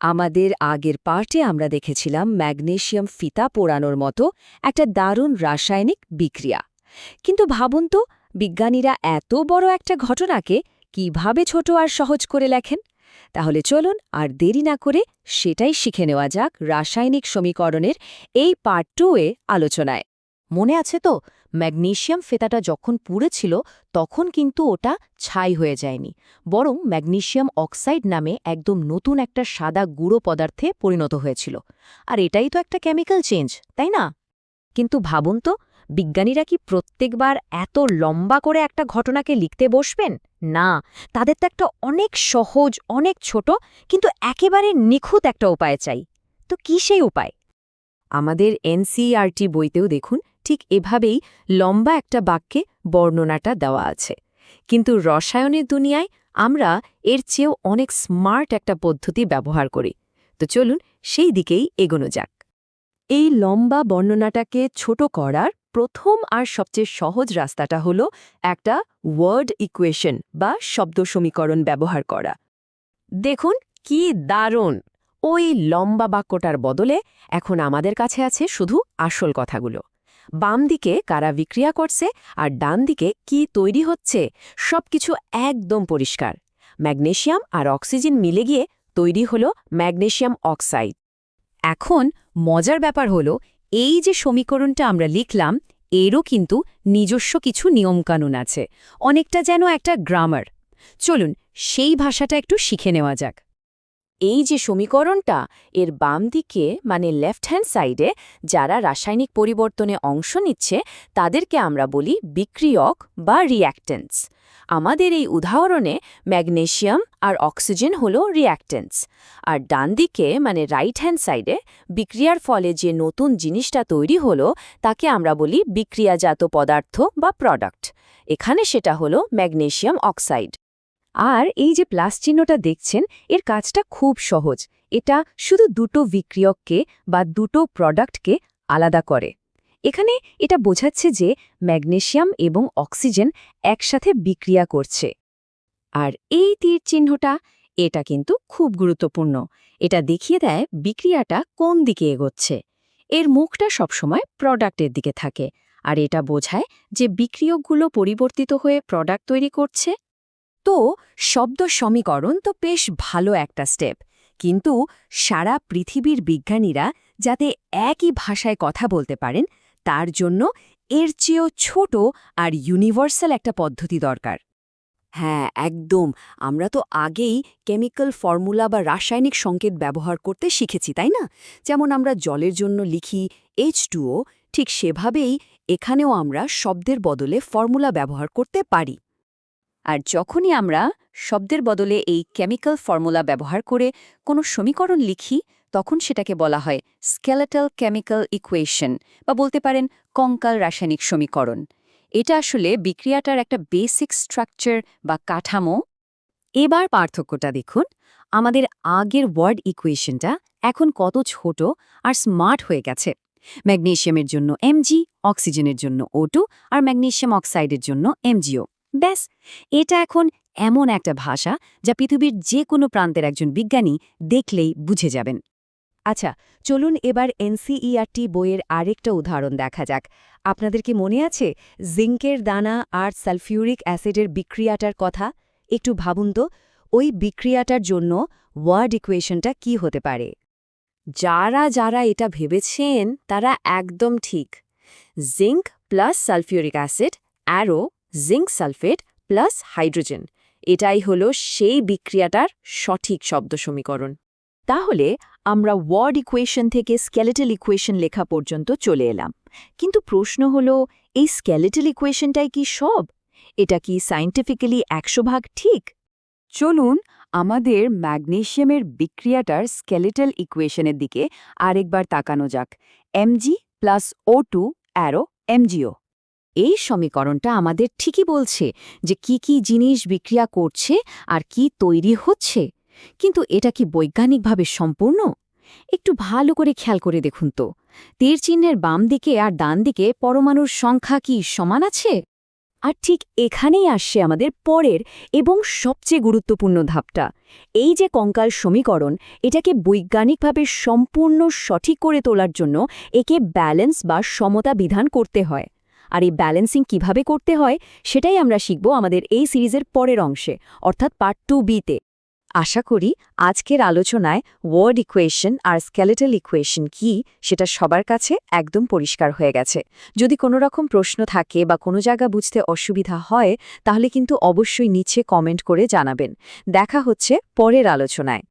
আমাদের আগের পার্টে আমরা দেখেছিলাম ম্যাগনেসিয়াম ফিতা পোড়ানোর মতো একটা দারুণ রাসায়নিক বিক্রিয়া। কিন্তু ভাবুন তো, বিজ্ঞানীরা এত বড় একটা ঘটনাকে কিভাবে ছোট আর সহজ করে লেখেন। তাহলে চলুন আর দেরি না করে সেটাই শিখে নেওয়া যাক রাসায়নিক সমীকরণের এই পার্ট 2 এ আলোচনায়। মনে আছে তো, ম্যাগনেসিয়াম ফেতাটা যখন পুড়েছিল তখন কিন্তু ওটা ছাই হয়ে যায়নি, বরং ম্যাগনেসিয়াম অক্সাইড নামে একদম নতুন একটা সাদা গুঁড়ো পদার্থে পরিণত হয়েছিল। আর এটাই তো একটা কেমিক্যাল চেঞ্জ, তাই না? কিন্তু ভাবুন তো, বিজ্ঞানীরা কি প্রত্যেকবার এত লম্বা করে একটা ঘটনাকে লিখতে বসবেন? না, তাদের তো একটা অনেক সহজ, অনেক ছোট কিন্তু একেবারে নিখুঁত একটা উপায় চাই। তো কি সেই উপায়? আমাদের এনসিইআরটি বইতেও দেখুন ঠিক এভাবেই লম্বা একটা বাক্যে বর্ণনাটা দেওয়া আছে। কিন্তু রসায়নের দুনিয়ায় আমরা এর চেয়েও অনেক স্মার্ট একটা পদ্ধতি ব্যবহার করি। তো চলুন সেই দিকেই এগোনো যাক। এই লম্বা বর্ণনাটাকে ছোট করার প্রথম আর সবচেয়ে সহজ রাস্তাটা হলো একটা ওয়ার্ড ইকুয়েশন বা শব্দ সমীকরণ ব্যবহার করা। দেখুন কি দারুণ! ওই লম্বা বাক্যটার বদলে এখন আমাদের কাছে আছে শুধু আসল কথাগুলো। বাম দিকে কারা বিক্রিয়া করছে আর ডান দিকে কি তৈরি হচ্ছে সবকিছু একদম পরিষ্কার। ম্যাগনেসিয়াম আর অক্সিজেন মিলে গিয়ে তৈরি হলো ম্যাগনেসিয়াম অক্সাইড। এখন মজার ব্যাপার হলো, এই যে সমীকরণটা আমরা লিখলাম এরও কিন্তু নিজস্ব কিছু নিয়মকানুন আছে, অনেকটা যেন একটা গ্রামার। চলুন সেই ভাষাটা একটু শিখে নেওয়া যাক। এই যে সমীকরণটা, এর বাম দিকে মানে লেফট হ্যান্ড সাইডে যারা রাসায়নিক পরিবর্তনে অংশ নিচ্ছে তাদেরকে আমরা বলি বিক্রিয়ক বা রিঅ্যাক্টেন্টস। আমাদের এই উদাহরণে ম্যাগনেসিয়াম আর অক্সিজেন হলো রিঅ্যাক্টেন্টস। আর ডান দিকে মানে রাইট হ্যান্ড সাইডে বিক্রিয়ার ফলে যে নতুন জিনিসটা তৈরি হলো তাকে আমরা বলি বিক্রিয়াজাত পদার্থ বা প্রোডাক্ট। এখানে সেটা হলো ম্যাগনেসিয়াম অক্সাইড। আর এই যে প্লাস চিহ্নটা দেখছেন, এর কাজটা খুব সহজ। এটা শুধু দুটো বিক্রিয়ককে বা দুটো প্রোডাক্টকে আলাদা করে। এখানে এটা বোঝাচ্ছে যে ম্যাগনেসিয়াম এবং অক্সিজেন একসাথে বিক্রিয়া করছে। আর এই তীর চিহ্নটা, এটা কিন্তু খুব গুরুত্বপূর্ণ। এটা দেখিয়ে দেয় বিক্রিয়াটা কোন দিকে এগোচ্ছে। এর মুখটা সবসময় প্রোডাক্টের দিকে থাকে, আর এটা বোঝায় যে বিক্রিয়কগুলো পরিবর্তিত হয়ে প্রোডাক্ট তৈরি করছে। তো শব্দ সমীকরণ তো বেশ ভালো একটা স্টেপ, কিন্তু সারা পৃথিবীর বিজ্ঞানীরা যাতে একই ভাষায় কথা বলতে পারেন তার জন্য এর চেয়েও ছোট আর ইউনিভার্সাল একটা পদ্ধতি দরকার। হ্যাঁ, একদম। আমরা তো আগেই কেমিক্যাল ফর্মুলা বা রাসায়নিক সংকেত ব্যবহার করতে শিখেছি, তাই না? যেমন আমরা জলের জন্য লিখি H2O, ঠিক সেভাবেই এখানেও আমরা শব্দের বদলে ফর্মুলা ব্যবহার করতে পারি। আর যখনই আমরা শব্দের বদলে এই কেমিক্যাল ফর্মুলা ব্যবহার করে কোনো সমীকরণ লিখি তখন সেটাকে বলা হয় স্কেলেটাল কেমিক্যাল ইকুয়েশন, বা বলতে পারেন কঙ্কাল রাসায়নিক সমীকরণ। এটা আসলে বিক্রিয়াটার একটা বেসিক স্ট্রাকচার বা কাঠামো। এবার পার্থক্যটা দেখুন, আমাদের আগের ওয়ার্ড ইকুয়েশনটা এখন কত ছোট আর স্মার্ট হয়ে গেছে। ম্যাগনেসিয়ামের জন্য Mg, অক্সিজেনের জন্য O2 আর ম্যাগনেসিয়াম অক্সাইডের জন্য MgO। ব্যাস, এটা এখন এমন একটা ভাষা যা পৃথিবীর যে কোনো প্রান্তের একজন বিজ্ঞানী দেখলেই বুঝে যাবেন। আচ্ছা, চলুন এবার এনসিইআরটি বইয়ের আরেকটা উদাহরণ দেখা যাক। আপনাদের কি মনে আছে জিঙ্কের দানা আর সালফিউরিক অ্যাসিডের বিক্রিয়াটার কথা? একটু ভাবুন তো, ওই বিক্রিয়াটার জন্য ওয়ার্ড ইকুয়েশনটা কি হতে পারে? যারা যারা এটা ভেবেছেন তারা একদম ঠিক। Zinc plus sulphuric acid arrow zinc sulphate plus hydrogen, এটাই হলো সেই বিক্রিয়াটার সঠিক শব্দ সমীকরণ। তাহলে আমরা ওয়ার্ড ইকুয়েশন থেকে স্কেলেটাল ইকুয়েশন লেখা পর্যন্ত চলে এলাম, কিন্তু প্রশ্ন হলো এই স্কেলেটাল ইকুয়েশনটাই কি সব? এটা কি সায়েন্টিফিক্যালি 100% ঠিক? চলুন আমাদের ম্যাগনেসিয়ামের বিক্রিয়াটার স্কেলেটাল ইকুয়েশনের দিকে আরেকবার তাকানো যাক। Mg plus O2 arrow MgO। এই সমীকরণটা আমাদের ঠিকই বলছে যে কি কি জিনিস বিক্রিয়া করছে আর কি তৈরি হচ্ছে, কিন্তু এটা কি বৈজ্ঞানিকভাবে সম্পূর্ণ? একটু ভালো করে খেয়াল করে দেখুন তো, তীর চিহ্নের বাম দিকে আর ডান দিকে পরমাণুর সংখ্যা কি সমান আছে? আর ঠিক এখানেই আসছে আমাদের পরের এবং সবচেয়ে গুরুত্বপূর্ণ ধাপটা। এই যে কঙ্কাল সমীকরণ, এটাকে বৈজ্ঞানিকভাবে সম্পূর্ণ সঠিক করে তোলার জন্য একে ব্যালেন্স বা সমতা বিধান করতে হয়। আর এই ব্যালেন্সিং কিভাবে করতে হয় সেটাই আমরা শিখব আমাদের এই সিরিজের পরের অংশে, অর্থাৎ পার্ট 2B-তে। আশা করি আজকের আলোচনায় ওয়ার্ড ইকুয়েশন আর স্কেলেটাল ইকুয়েশন কি সেটা সবার কাছে একদম পরিষ্কার হয়ে গেছে। যদি কোনো রকম প্রশ্ন থাকে বা কোনো জায়গা বুঝতে অসুবিধা হয়, তাহলে কিন্তু অবশ্যই নিচে কমেন্ট করে জানাবেন। দেখা হচ্ছে পরের আলোচনায়।